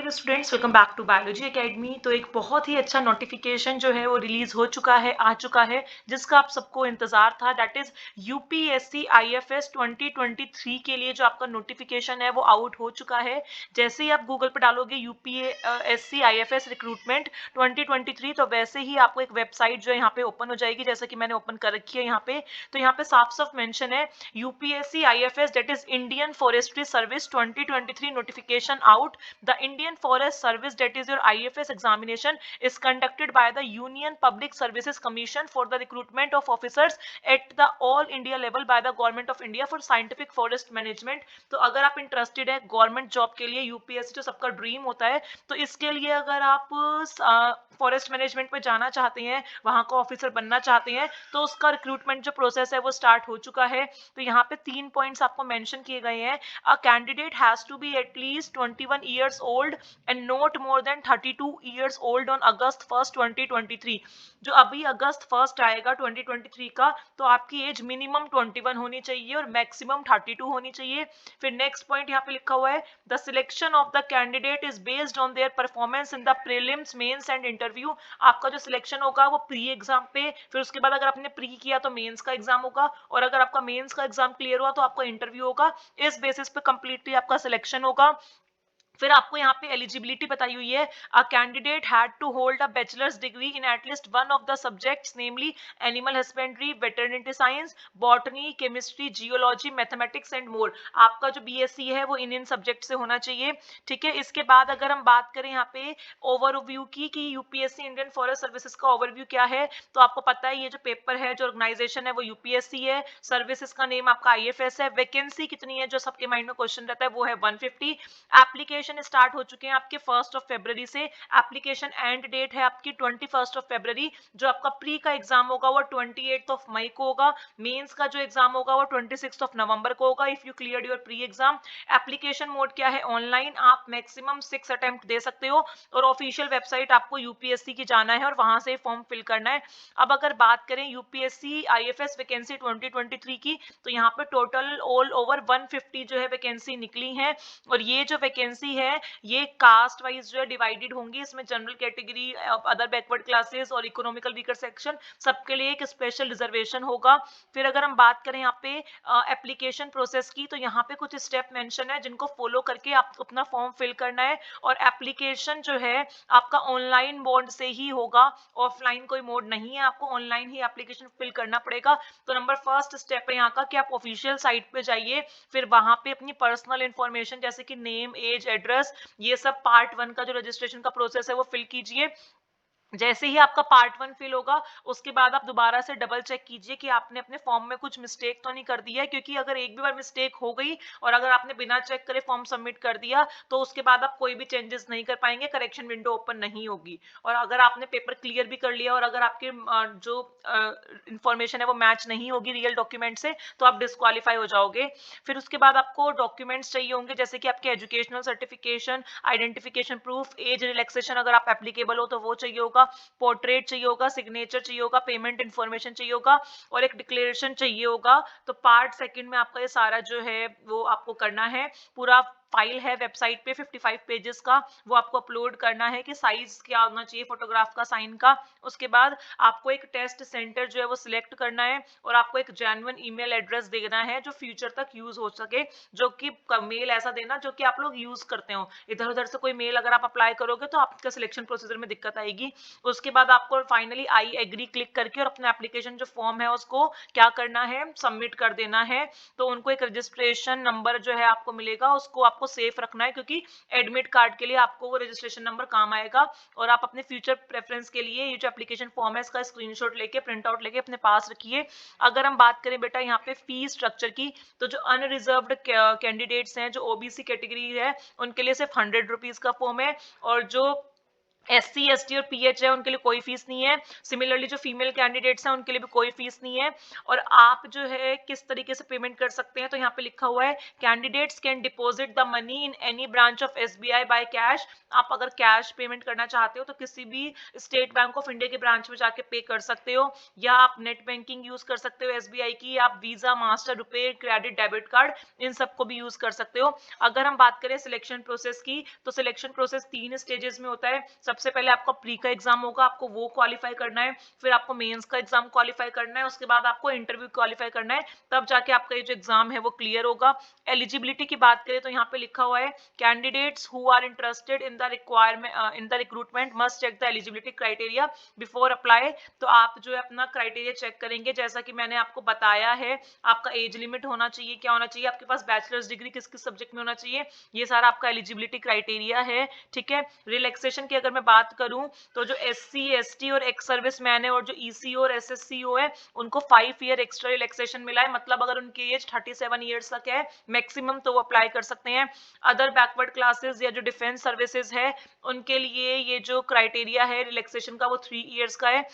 Dear students, welcome back to biology academy. तो एक बहुत ही अच्छा नोटिफिकेशन जो है वो रिलीज हो चुका है, आ चुका है, जिसका आप सबको इंतजार था। दैट इज यूपीएससी आईएफएस 2023 के लिए जो आपका नोटिफिकेशन है वो आउट हो चुका है। जैसे ही आप गूगल पे डालोगे यूपीएससी आईएफएस रिक्रूटमेंट 2023, तो वैसे ही आपको एक वेबसाइट जो है यहाँ पे ओपन हो जाएगी, जैसा कि मैंने ओपन कर रखी है यहाँ पे। तो यहाँ पे साफ साफ मेंशन है UPSC IFS, that is Indian forestry service 2023 notification out. The Indian Forest Service, that is your IFS examination, is conducted by the Union Public Services Commission for the recruitment of officers at the all India level by the Government of India for scientific forest management. तो अगर आप interested है government job के लिए, UPSC जो सबका dream होता है, तो इसके लिए अगर आप फॉरेस्ट मैनेजमेंट में जाना चाहते हैं, वहां का ऑफिसर बनना चाहते हैं, तो उसका रिक्रूटमेंट जो प्रोसेस है वो स्टार्ट हो चुका है। तो यहाँ पे 3 पॉइंट्स आपको मेंशन किए गए हैं। A candidate has to be at least 21 years old and not more than 32 years old on August 1st 2023। जो अभी अगस्त 1st आएगा 2023 का, तो आपकी एज मिनिमम 21 होनी चाहिए और मैक्सिमम 32 होनी चाहिए। फिर नेक्स्ट पॉइंट यहाँ पे लिखा हुआ है, the selection of the candidate is based on their performance in the prelims, mains and interview. आपका जो सिलेक्शन होगा वो प्री एग्जाम पे, फिर उसके बाद अगर आपने प्री किया तो मेंस का एग्जाम होगा, और अगर आपका मेंस का एग्जाम क्लियर हुआ तो आपका इंटरव्यू होगा। इस बेसिस पे कंप्लीटली आपका सिलेक्शन होगा। फिर आपको यहाँ पे एलिजिबिलिटी बताई हुई है, a candidate had to hold a bachelors degree in at least one of the subjects, namely animal husbandry, veterinary science, botany, chemistry, geology, mathematics and more. आपका जो बीएससी है वो इन सब्जेक्ट से होना चाहिए। ठीक है, इसके बाद अगर हम बात करें यहाँ पे ओवरव्यू की कि यूपीएससी इंडियन फॉरेस्ट सर्विसेज का ओवरव्यू क्या है, तो आपको पता है ये जो पेपर है, जो ऑर्गेनाइजेशन है वो यूपीएससी है, सर्विसेज का नेम आपका आईएफएस है, वैकेंसी कितनी है जो सबके माइंड में क्वेश्चन रहता है वो है 150। एप्लीकेशन स्टार्ट हो चुके हैं आपके 1 फरवरी से, एप्लीकेशन एंड डेट है आपकी 21 फरवरी। जो आपका प्री का एग्जाम होगा वो 28 मई को होगा, मेंस का जो एग्जाम होगा वो 26 नवंबर को होगा if you clear your pre exam. Application mode क्या है, ऑनलाइन, आप मैक्सिमम 6 अटेम्प्ट दे सकते हो, और ऑफिशियल वेबसाइट आपको यूपीएससी की जाना है और वहां से फॉर्म फिल करना है। अब अगर बात करें यूपीएससी आईएफएस वैकेंसी 2023 की, तो यहाँ पे टोटल ऑल ओवर 150 जो है वैकेंसी निकली है, और ये जो वैकेंसी है ये कास्ट वाइज जो है डिवाइडेड होंगी। इसमें general category, other backward classes और इकोनॉमिकल वीकर सेक्शन, सबके लिए एक स्पेशल रिजर्वेशन होगा। फिर अगर हम बात करें यहाँ पे एप्लीकेशन प्रोसेस की, तो यहाँ पे कुछ स्टेप मेंशन है जिनको फॉलो करके आप अपना फॉर्म फिल करना है, और एप्लीकेशन जो है आपका ऑनलाइन मोड से ही होगा, ऑफलाइन कोई मोड नहीं है, आपको ऑनलाइन ही एप्लीकेशन फिल करना पड़ेगा। तो नंबर फर्स्ट स्टेप है यहाँ का कि आप ऑफिशियल साइट पे जाइए, फिर वहां पे अपनी पर्सनल इंफॉर्मेशन जैसे कि नेम, एज, एड्रेस, ये सब पार्ट 1 का जो रजिस्ट्रेशन का प्रोसेस है वो फिल कीजिए। जैसे ही आपका पार्ट 1 फिल होगा, उसके बाद आप दोबारा से डबल चेक कीजिए कि आपने अपने फॉर्म में कुछ मिस्टेक तो नहीं कर दिया है, क्योंकि अगर एक भी बार मिस्टेक हो गई और अगर आपने बिना चेक करे फॉर्म सबमिट कर दिया, तो उसके बाद आप कोई भी चेंजेस नहीं कर पाएंगे, करेक्शन विंडो ओपन नहीं होगी। और अगर आपने पेपर क्लियर भी कर लिया और अगर आपके जो इंफॉर्मेशन है वो मैच नहीं होगी रियल डॉक्यूमेंट से, तो आप डिस्क्वालीफाई हो जाओगे। फिर उसके बाद आपको डॉक्यूमेंट्स चाहिए होंगे, जैसे कि आपके educational certification, identification proof, age relaxation अगर आप एप्लीकेबल हो तो वो चाहिए होगा, पोर्ट्रेट चाहिए होगा, सिग्नेचर चाहिए होगा, पेमेंट इन्फॉर्मेशन चाहिए होगा, और एक डिक्लेरेशन चाहिए होगा। तो पार्ट 2 में आपका ये सारा जो है वो आपको करना है। पूरा फाइल है वेबसाइट पे 55 पेजेस का, वो आपको अपलोड करना है कि साइज क्या होना चाहिए फोटोग्राफ का, साइन का। उसके बाद आपको एक टेस्ट सेंटर जो है वो सिलेक्ट करना है, और आपको एक जेन्युइन ईमेल एड्रेस देना है जो फ्यूचर तक यूज हो सके, जो कि मेल ऐसा देना जो कि आप लोग यूज करते हो। इधर उधर से कोई मेल अगर आप अप्लाई करोगे तो आपका सिलेक्शन प्रोसीजर में दिक्कत आएगी। उसके बाद आपको फाइनली आई एग्री क्लिक करके और अपना एप्लीकेशन जो फॉर्म है उसको क्या करना है, सबमिट कर देना है। तो उनको एक रजिस्ट्रेशन नंबर जो है आपको मिलेगा, उसको आपको सेफ रखना है, क्योंकि एडमिट कार्ड के लिए आपको वो रजिस्ट्रेशन नंबर काम आएगा। और आप अपने फ्यूचर प्रेफरेंस के लिए ये जो एप्लीकेशन फॉर्म है इसका स्क्रीनशॉट लेके, प्रिंट आउट लेके अपने पास रखिए। अगर हम बात करें बेटा यहाँ पे फीस स्ट्रक्चर की, तो जो अनरिजर्व्ड कैंडिडेट्स हैं, जो ओबीसी कैटेगरी है, उनके लिए सिर्फ 100 रुपीज का फॉर्म है, और जो SC ST और PH है उनके लिए कोई फीस नहीं है। सिमिलरली जो फीमेल कैंडिडेट्स हैं उनके लिए भी कोई फीस नहीं है। और आप जो है किस तरीके से पेमेंट कर सकते हैं, तो यहाँ पे लिखा हुआ है candidates can deposit the money in any branch of SBI by cash. आप अगर कैश पेमेंट करना चाहते हो तो किसी भी स्टेट बैंक ऑफ इंडिया के ब्रांच में जाके पे कर सकते हो, या आप नेट बैंकिंग यूज कर सकते हो SBI की, आप वीजा, मास्टर, रुपए, क्रेडिट, डेबिट कार्ड इन सबको भी यूज कर सकते हो। अगर हम बात करें सिलेक्शन प्रोसेस की, तो सिलेक्शन प्रोसेस 3 स्टेजेस में होता है। सबसे पहले आपका प्री का एग्जाम होगा, आपको वो क्वालिफाई करना है, फिर आपको मेंस का एग्जाम क्वालिफाई करना है, उसके बाद आपको इंटरव्यू क्वालिफाई करना है, तब जाके आपका ये जो एग्जाम है वो क्लियर होगा। एलिजिबिलिटी की बात करें तो यहाँ पे लिखा हुआ है candidates who are interested in the requirement in the recruitment must check the eligibility criteria before apply. तो आप जो है अपना क्राइटेरिया चेक करेंगे, जैसा कि मैंने आपको बताया है, आपका एज लिमिट होना चाहिए, क्या होना चाहिए, आपके पास बैचलर्स डिग्री किस किस सब्जेक्ट में होना चाहिए, ये सारा आपका एलिजिबिलिटी क्राइटेरिया है। ठीक है, रिलैक्सेशन की अगर मैं बात करूं तो जो SC ST और एक्स सर्विस मैन है और जो ECO और SSCO है उनको 5 ईयर एक्स्ट्रा रिलैक्सेशन मिला है। मतलब अगर उनकी एज 37 ईयर्स तक है मैक्सिमम तो वो अप्लाई कर सकते हैं। अदर बैकवर्ड क्लासेस या जो डिफेंस सर्विसेज है उनके लिए ये जो क्राइटेरिया है रिलैक्सेशन का वो 3 ईयर्स का है।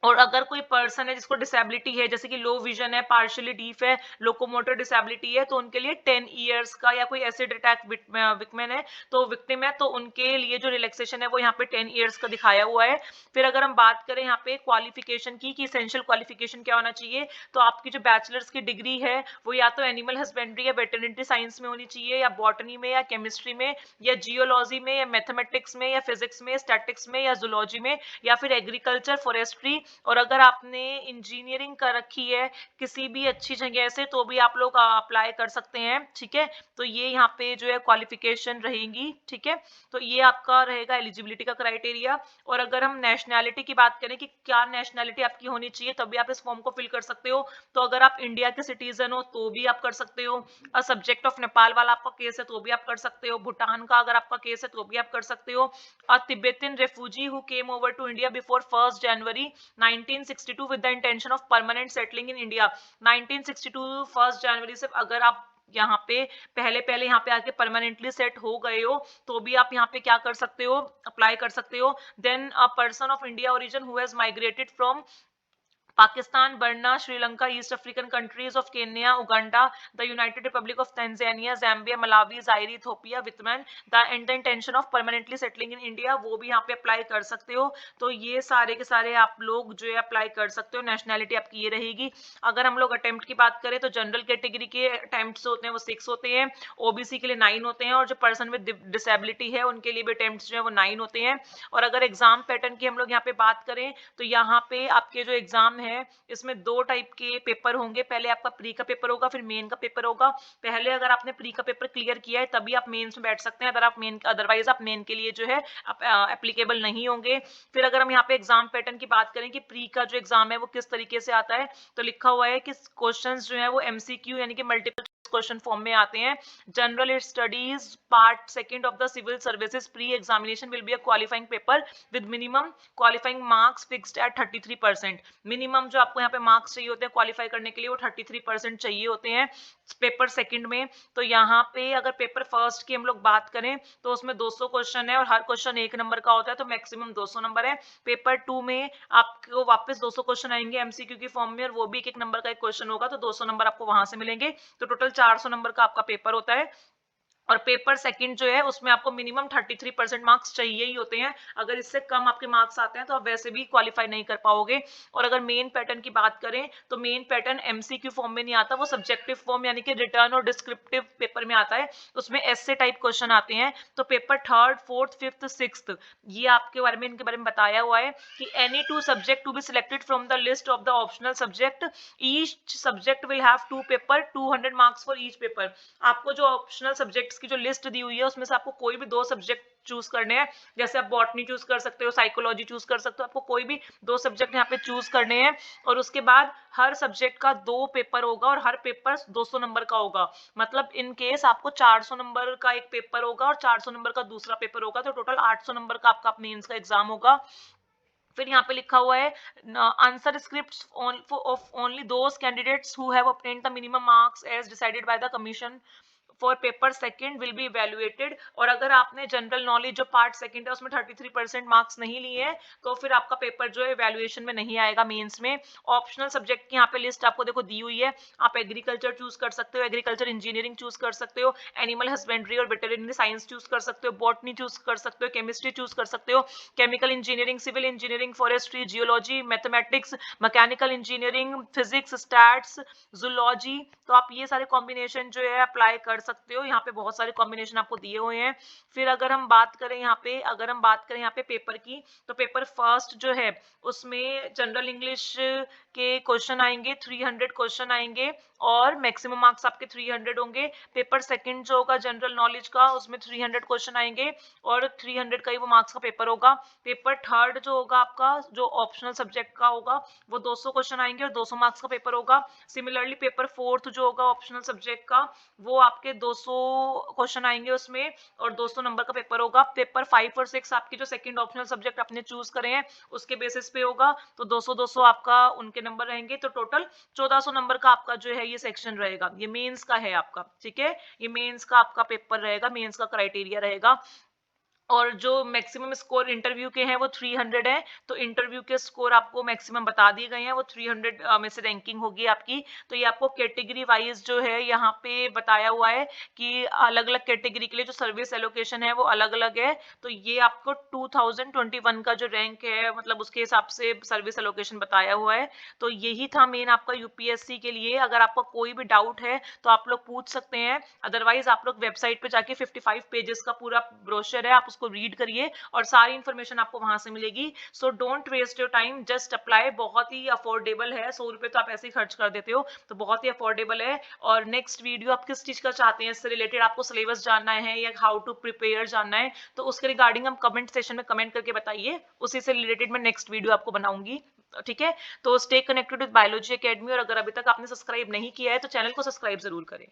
और अगर कोई पर्सन है जिसको डिसेबिलिटी है, जैसे कि लो विजन है, पार्शियली डीफ है, लोकोमोटर डिसेबिलिटी है, तो उनके लिए 10 ईयर्स का, या कोई एसिड अटैक विक्टिम है तो विक्टिम है तो उनके लिए जो रिलैक्सेशन है वो यहाँ पे 10 ईयर्स का दिखाया हुआ है। फिर अगर हम बात करें यहाँ पे क्वालिफिकेशन की कि इसेंशियल क्वालिफिकेशन क्या होना चाहिए, तो आपकी जो बैचलर्स की डिग्री है वो या तो एनिमल हस्बेंड्री या वेटरनरी साइंस में होनी चाहिए, या बॉटनी में, या केमिस्ट्री में, या जियोलॉजी में, या मैथमेटिक्स में, या फिजिक्स में, स्टैटिक्स में, या जूलॉजी में, या फिर एग्रीकल्चर, फॉरेस्ट्री। और अगर आपने इंजीनियरिंग कर रखी है किसी भी अच्छी जगह से तो भी आप लोग अप्लाई कर सकते हैं। ठीक है, तो ये यहाँ पे जो है क्वालिफिकेशन रहेगी। ठीक है, तो ये आपका रहेगा एलिजिबिलिटी का क्राइटेरिया। और अगर हम नेशनैलिटी की बात करें कि क्या नेशनैलिटी आपकी होनी चाहिए तब भी आप इस फॉर्म को फिल कर सकते हो। तो अगर आप इंडिया के सिटीजन हो तो भी आप कर सकते हो, सब्जेक्ट ऑफ नेपाल वाला आपका केस है तो भी आप कर सकते हो, भूटान का अगर आपका केस है तो भी आप कर सकते हो, Tibetan refugee who came over to India before 1 January 1962 with the intention of permanent settling in India। 1962 1 जनवरी से अगर आप यहाँ पे पहले पहले यहाँ पे आके परमानेंटली सेट हो गए हो तो भी आप यहाँ पे क्या कर सकते हो, अप्लाई कर सकते हो। Then a person of India origin who has migrated from Pakistan, Burma, Sri Lanka, East African countries of Kenya, Uganda, the United Republic of Tanzania, Zambia, Malawi, Zaire, Ethiopia, Vietnam, and the intention of permanently settling in India, वो भी यहाँ पे apply कर सकते हो। तो ये सारे के सारे आप लोग जो है अप्लाई कर सकते हो। नेशनैलिटी आपकी ये रहेगी। अगर हम लोग अटेम्प्ट की बात करें तो जनरल कैटेगरी के अटेम्प्ट्स होते हैं वो 6 होते हैं, OBC के लिए 9 होते हैं, और जो पर्सन विद डिसेबिलिटी है उनके लिए भी अटेम्प्ट्स जो है वो 9 होते हैं। और अगर एग्जाम पैटर्न की हम लोग यहाँ पे बात करें तो यहाँ पे आपके जो एग्जाम है इसमें 2 टाइप के पेपर होंगे। पहले आपका प्री का पेपर होगा, फिर मेन का पेपर होगा। पहले अगर आपने प्री का पेपर क्लियर किया है तभी आप मेंस में बैठ सकते हैं, अगर आप मेन अदरवाइज आप मेन के लिए जो है एप्लीकेबल नहीं होंगे। फिर अगर हम यहाँ पे एग्जाम पैटर्न की बात करें कि प्री का जो एग्जाम है वो किस तरीके से आता है, तो लिखा हुआ है कि क्वेश्चंस जो है वो MCQ यानी कि मल्टीपल क्वेश्चन फॉर्म में आते हैं। General studies part second of the civil services pre examination will be a qualifying paper with minimum qualifying marks fixed at 33%। Minimum जो आपको यहाँ पे मार्क्स चाहिए होते हैं क्वालिफाई करने के लिए वो 33% चाहिए होते हैं पेपर सेकंड में। तो यहाँ पे अगर पेपर फर्स्ट की हम लोग बात करें तो उसमें 200 क्वेश्चन है और हर क्वेश्चन 1 नंबर का होता है, तो मैक्सिमम 200 नंबर है। पेपर 2 में आपको वापस 200 क्वेश्चन आएंगे MCQ की फॉर्म में, और वो भी एक नंबर का एक क्वेश्चन होगा, तो 200 नंबर आपको वहां से मिलेंगे। तो टोटल 400 नंबर का आपका पेपर होता है। और पेपर सेकंड जो है उसमें आपको मिनिमम 33% मार्क्स चाहिए ही होते हैं। अगर इससे कम आपके मार्क्स आते हैं तो आप वैसे भी क्वालिफाई नहीं कर पाओगे। और अगर मेन पैटर्न की बात करें तो मेन पैटर्न MCQ फॉर्म में नहीं आता, वो सब्जेक्टिव फॉर्म यानी कि रिटर्न और डिस्क्रिप्टिव पेपर में आता है। उसमें ऐसे टाइप क्वेश्चन आते हैं। तो paper third, fourth, fifth, sixth ये आपके बारे में इनके बारे में बताया हुआ है कि any 2 subject to be selected from the list of the optional subject, each subject will have 2 paper, 200 marks for each paper. आपको जो ऑप्शनल सब्जेक्ट्स की जो लिस्ट दी हुई है उसमें से आपको कोई भी 2 सब्जेक्ट चूज करने हैं। जैसे आप बॉटनी चूज कर सकते हो, साइकोलॉजी चूज कर सकते हो, आपको कोई भी 2 सब्जेक्ट यहाँ पे चूज करने हैं। और उसके बाद हर सब्जेक्ट का 2 पेपर होगा और हर पेपर 200 नंबर का होगा। मतलब इन केस आपको 400 नंबर का एक पेपर होगा और 400 नंबर का दूसरा पेपर होगा, तो टोटल 800 नंबर का आपका मेंस का एग्जाम होगा। फिर यहाँ पे लिखा हुआ है answer scripts of only those candidates who have obtained the minimum marks as decided by the commission for paper second will be evaluated. और अगर आपने जनरल नॉलेज जो पार्ट सेकंड है उसमें 33% मार्क्स नहीं लिए हैं तो फिर आपका पेपर जो है इवैल्यूएशन में नहीं आएगा मेंस में। ऑप्शनल सब्जेक्ट की यहाँ पे लिस्ट आपको देखो दी हुई है, आप एग्रीकल्चर चूज कर सकते हो, एग्रीकल्चर इंजीनियरिंग चूज कर सकते हो, एनिमल हस्बेंड्री और वेटरनरी साइंस चूज कर सकते हो, बॉटनी चूज कर सकते हो, केमिस्ट्री चूज कर सकते हो, chemical engineering, civil engineering, forestry, geology, mathematics, mechanical engineering, physics, stats, zoology. तो आप ये सारे कॉम्बिनेशन जो है अप्लाई कर सकते हो। यहाँ पे बहुत सारे कॉम्बिनेशन आपको दिए हुए हैं। फिर अगर हम बात करें यहाँ पे पेपर की, तो पेपर फर्स्ट जो है उसमें जनरल इंग्लिश के क्वेश्चन आएंगे, 300 क्वेश्चन आएंगे और मैक्सिमम मार्क्स आपके 300 होंगे। पेपर सेकंड जो होगा जनरल नॉलेज का उसमें 300 क्वेश्चन आएंगे और 300 का ही वो मार्क्स का पेपर होगा। पेपर थर्ड जो होगा आपका जो ऑप्शनल सब्जेक्ट का होगा वो 200 क्वेश्चन आएंगे और 200 मार्क्स का पेपर होगा। सिमिलरली पेपर फोर्थ जो होगा ऑप्शनल सब्जेक्ट का वो आपके 200 क्वेश्चन आएंगे उसमें और 200 नंबर का पेपर होगा। पेपर 5 और 6 आपके जो सेकंड ऑप्शनल सब्जेक्ट आपने चूज करे हैं उसके बेसिस पे होगा, तो 200 आपका उनके नंबर रहेंगे। तो टोटल 1400 नंबर का आपका जो है ये सेक्शन रहेगा। ये मेंस का है आपका, ठीक है, ये मेंस का आपका पेपर रहेगा, मेंस का क्राइटेरिया रहेगा। और जो मैक्सिमम स्कोर इंटरव्यू के हैं वो 300 है, तो इंटरव्यू के स्कोर आपको मैक्सिमम बता दिए गए हैं, वो 300 में से रैंकिंग होगी आपकी। तो ये आपको कैटेगरी वाइज जो है यहाँ पे बताया हुआ है कि अलग अलग कैटेगरी के लिए जो सर्विस एलोकेशन है वो अलग अलग है। तो ये आपको 2021 का जो रैंक है मतलब उसके हिसाब से सर्विस एलोकेशन बताया हुआ है। तो यही था मेन आपका यूपीएससी के लिए। अगर आपका कोई भी डाउट है तो आप लोग पूछ सकते हैं, अदरवाइज आप लोग वेबसाइट पे जाके 55 पेजेस का पूरा ब्रोशर है, आप उसको रीड करिए और सारी इंफॉर्मेशन आपको वहां से मिलेगी। So don't waste your time, just apply. बहुत ही अफोर्डेबल है, 100 रुपए तो आप ऐसे ही खर्च कर देते हो, तो बहुत ही अफोर्डेबल है। और नेक्स्ट वीडियो आप किस चीज का चाहते हैं, इससे रिलेटेड आपको सिलेबस जानना है या हाउ टू प्रिपेयर जानना है, तो उसके रिगार्डिंग हम कमेंट सेशन में कमेंट करके बताइए, उसी से रिलेटेड मैं नेक्स्ट वीडियो आपको बनाऊंगी। ठीक है, तो stay connected with biology academy. और अगर अभी तक आपने सब्सक्राइब नहीं किया है तो चैनल को सब्सक्राइब जरूर करें।